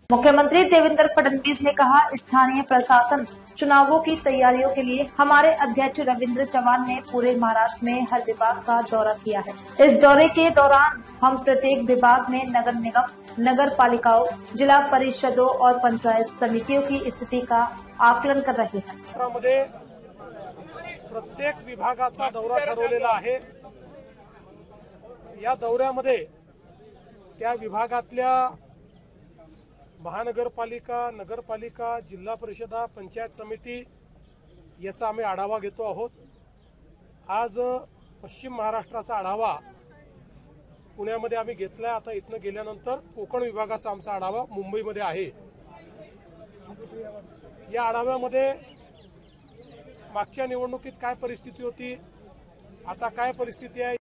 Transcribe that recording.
मुख्यमंत्री देवेंद्र फडणवीस ने कहा, स्थानीय प्रशासन चुनावों की तैयारियों के लिए हमारे अध्यक्ष रविंद्र चव्हाण ने पूरे महाराष्ट्र में हर विभाग का दौरा किया है। इस दौरे के दौरान हम प्रत्येक विभाग में नगर निगम, नगर पालिकाओं, जिला परिषदों और पंचायत समितियों की स्थिति का आकलन कर रहे हैं। प्रत्येक विभागाचा दौरा ठरवलेला आहे। या दौऱ्यामध्ये त्या विभागातल्या महानगरपालिका, नगरपालिका, जिल्हा परिषदा, पंचायत समिती याचा आम्ही आढावा घेतो आहोत। आज पश्चिम महाराष्ट्राचा आढावा पुण्यामध्ये आम्ही घेतलाय। आता इथनं गेल्यानंतर कोकण विभागाचा आमचा आढावा मुंबईमध्ये आहे। या आढाव्यामध्ये मागच्या निवडणुकीत काय परिस्थिती होती, आता काय परिस्थिती आहे